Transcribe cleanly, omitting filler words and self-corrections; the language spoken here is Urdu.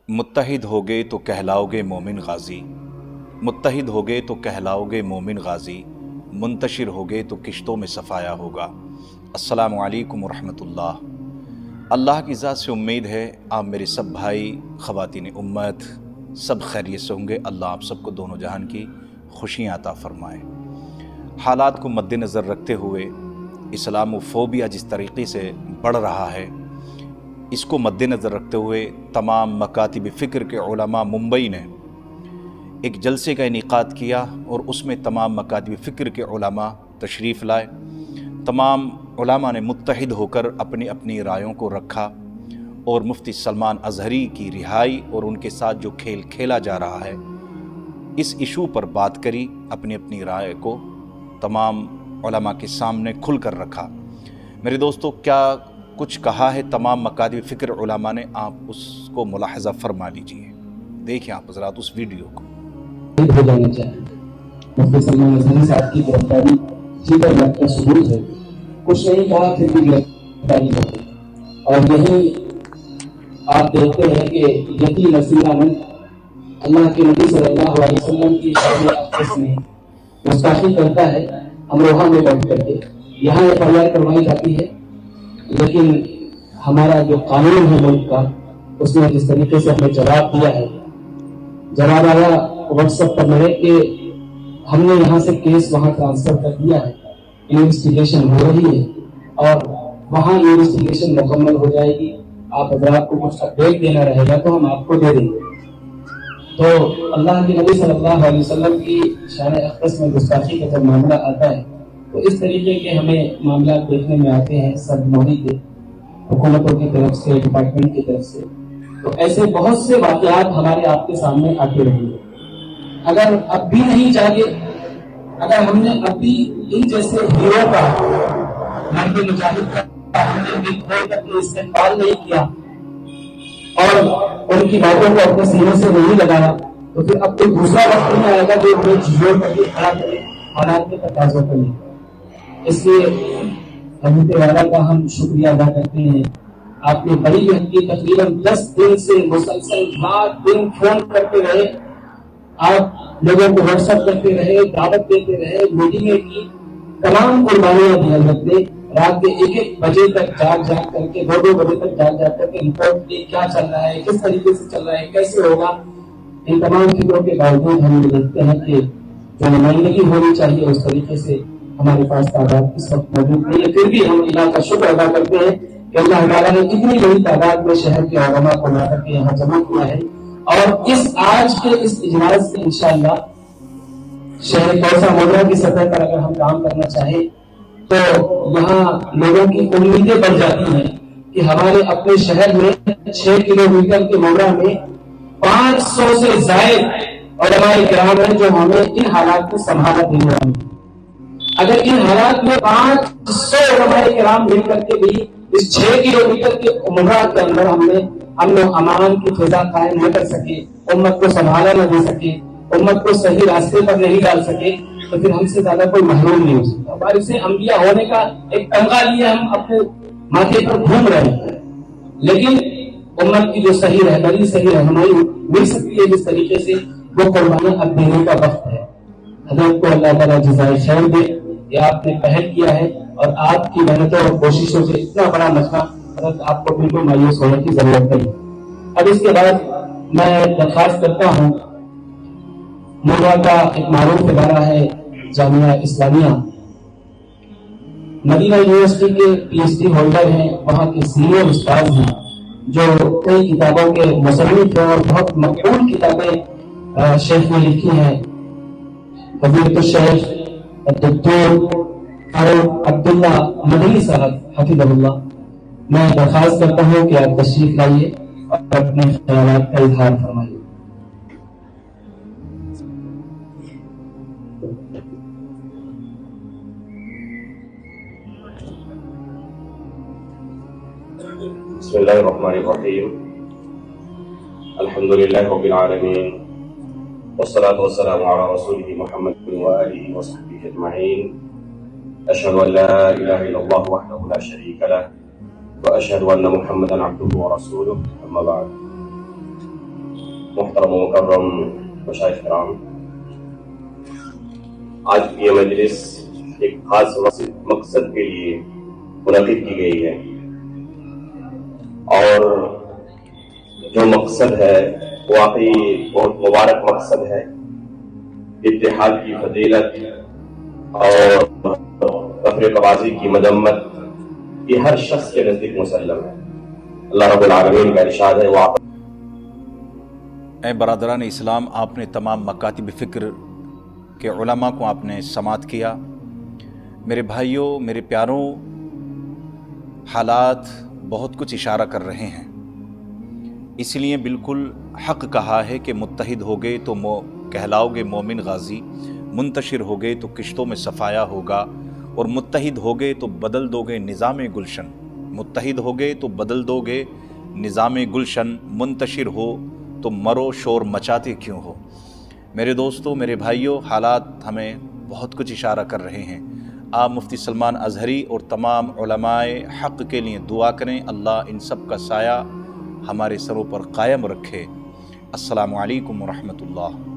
متحد ہوگے تو کہلاؤگے مومن غازی، متحد ہوگے تو کہلاؤگے مومن غازی، منتشر ہوگے تو کشتوں میں صفایا ہوگا۔ السلام علیکم ورحمۃ اللہ۔ اللہ کی ذات سے امید ہے آپ میرے سب بھائی خواتین امت سب خیریت سے ہوں گے۔ اللہ آپ سب کو دونوں جہان کی خوشیاں عطا فرمائے۔ حالات کو مد نظر رکھتے ہوئے اسلام فوبیا جس طریقے سے بڑھ رہا ہے، اس کو مد نظر رکھتے ہوئے تمام مکاتب فکر کے علماء ممبئی نے ایک جلسے کا انعقاد کیا اور اس میں تمام مکاتب فکر کے علماء تشریف لائے۔ تمام علماء نے متحد ہو کر اپنی اپنی رائوں کو رکھا اور مفتی سلمان اظہری کی رہائی اور ان کے ساتھ جو کھیل کھیلا جا رہا ہے اس ایشو پر بات کری، اپنی اپنی رائے کو تمام علماء کے سامنے کھل کر رکھا۔ میرے دوستو، کیا کچھ کہا ہے تمام مکاتب فکر علماء نے، آپ اس کو ملاحظہ فرما لیجئے۔ دیکھیں آپ حضرات اس ویڈیو کو۔ ہو جانا چاہیے۔ مفتی سلمان اظہری صاحب کی گرفتاری جگر لگ کا ثبوت ہے، کچھ نہیں کہا پھر بھی گرفتاری ہو گئی۔ اور یہی آپ دیکھتے ہیں کہ یہی نصیرہ من اللہ کے نبی صلی اللہ علیہ وسلم کی شان اقدس میں گستاخی کرتا ہے، امروہہ میں بیٹھ کر کے یہاں یہ فریاد کروائی جاتی ہے، لیکن ہمارا جو قانون ہے ملک کا، اس نے جس طریقے سے ہمیں جواب دیا ہے، جواب آیا واٹس ایپ پر میرے کہ ہم نے یہاں سے کیس وہاں ٹرانسفر کر دیا ہے، انویسٹیگیشن ہو رہی ہے اور وہاں انویسٹیگیشن مکمل ہو جائے گی، آپ حضرات کو کچھ اپڈیٹ دینا رہے گا تو ہم آپ کو دے دیں گے۔ تو اللہ کے نبی صلی اللہ علیہ وسلم کی شان اقدس میں گستاخی کا جب معاملہ آتا ہے تو اس طریقے کے ہمیں معاملات دیکھنے میں آتے ہیں سب موری کے، حکومتوں کی طرف سے، ڈپارٹمنٹ کی طرف سے۔ تو ایسے بہت سے واقعات ہمارے آپ کے سامنے آتے رہیں گے۔ اگر اب بھی نہیں جاگے، اگر ہم نے اب بھی ان جیسے ہیرو کا، مرد مجاہد کا ہم نے بھی کھول کر کے استقبال نہیں کیا اور ان کی باتوں کو اپنے سینے سے نہیں لگایا، تو پھر اب کوئی دوسرا وقت نہیں آئے گا جو ہمیں جھیڑ کر کے کھڑا کرے حالات کے تقاضوں کو نہیں۔ اس لیے حضرت والا کا ہم شکریہ ادا کرتے ہیں۔ آپ نے بڑی بہن کی تقریباً 10 دن سے مسلسل رات دن فون کرتے رہے، آپ لوگوں کو واٹس ایپ کرتے رہے، دعوت دیتے رہے، میٹنگیں کی، تمام قربانیاں دی حضرت نے۔ رات کے 1-1 بجے تک جاگ کر کے، 2-2 بجے تک جاگ کر کے رپورٹ کی، کیا چل رہا ہے، کس طریقے سے چل رہا ہے، کیسے ہوگا۔ ان تمام فکروں کے باوجود ہم یہ دیکھتے ہیں کہ جو نمائندگی ہونی چاہیے اس طریقے سے ہمارے پاس تعداد اس وقت موجود نہیں ہے۔ پھر بھی ہم اللہ کا شکر ادا کرتے ہیں کہ اللہ تعالیٰ نے اتنی بڑی تعداد میں شہر کے علماء کو لا کر کے یہاں جمع کیا ہے، اور اس آج کے اس اجلاس سے انشاءاللہ شہر کوسہ مدرہ کی سطح پر اگر ہم کام کرنا چاہیں تو یہاں لوگوں کی امیدیں بڑھ جاتی ہیں کہ ہمارے اپنے شہر میں 6 کلومیٹر کے مدرہ میں 500 سے زائد علماء کرام ہیں جو ہمیں ان حالات کو سنبھالا دینے والے ہیں۔ اگر ان حالات میں 500 علماء کرام مل کر کے بھی اس 6 کلومیٹر کے عمرہ کے اندر ہم نے امن و امان کی فضا قائم نہ کر سکے، امت کو سنبھالا نہ دے سکے، امت کو صحیح راستے پر نہیں ڈال سکے، تو پھر ہم سے زیادہ کوئی محروم نہیں ہو سکتا۔ وارث انبیاء ہونے کا ایک تمغہ لیے ہم اپنے ماتھے پر گھوم رہے ہیں، لیکن امت کی جو صحیح رہبری، صحیح رہنمائی مل سکتی ہے جس طریقے سے، وہ قربانیاں اب دینے کا وقت ہے۔ حضرت کو اللہ تعالیٰ جزائے خیر دے کہ آپ نے پہل کیا ہے، اور آپ کی محنتوں اور کوششوں سے اتنا بڑا مجمع، حضرت آپ کو بالکل مایوس ہونے کی ضرورت نہیں۔ اب اس کے بعد میں درخواست کرتا ہوں، مروا کا ایک معروف ادارہ ہے جامعہ اسلامیہ، مدینہ یونیورسٹی کے پی ایچ ڈی ہولڈر ہیں، وہاں کے سینئر استاد ہیں جو کئی کتابوں کے مصنف ہیں اور بہت مقبول کتابیں شیخ نے لکھی ہیں، فضیلۃ الشیخ الدکتور فاروق عبداللہ مدنی صاحب حفظہ اللہ۔ میں درخواست کرتا ہوں کہ آپ تشریف لائیے اور اپنے خیالات کا اظہار فرمائیے۔ بسم اللہ الرحمن الرحیم، الحمدللہ رب العالمین، والصلاة والسلام علی رسولہ محمد وآلہ وصحبہ اجمعین۔ اشہد ان لا الہ الا اللہ وحدہ لا شریک لہ واشہد ان محمدا عبدہ ورسولہ، اما بعد۔ محترم و مکرم مشائخ کرام، آج کی یہ مجلس ایک خاص مقصد کے لیے منعقد کی گئی ہے، اور جو مقصد ہے واقعی بہت مبارک مقصد ہے۔ اتحاد کی فضیلت اور تفریق بازی کی مذمت یہ ہر شخص کے نزدیک مسلم ہے۔ اللہ رب العالمین کا ارشاد ہے، وہ اے برادران اسلام، آپ نے تمام مکاتب فکر کے علماء کو آپ نے سماعت کیا۔ میرے بھائیوں، میرے پیاروں، حالات بہت کچھ اشارہ کر رہے ہیں، اس لیے بالکل حق کہا ہے کہ متحد ہو گئے تو کہلاؤ گے مومن غازی، منتشر ہو گئے تو کشتوں میں صفایا ہوگا، اور متحد ہو گئے تو بدل دو گے نظام گلشن، متحد ہو گئے تو بدل دو گے نظام گلشن، منتشر ہو تو مرو شور مچاتے کیوں ہو۔ میرے دوستوں، میرے بھائیوں، حالات ہمیں بہت کچھ اشارہ کر رہے ہیں۔ آپ مفتی سلمان اظہری اور تمام علماء حق کے لیے دعا کریں، اللہ ان سب کا سایہ ہمارے سروں پر قائم رکھے۔ السلام علیکم ورحمۃ اللہ۔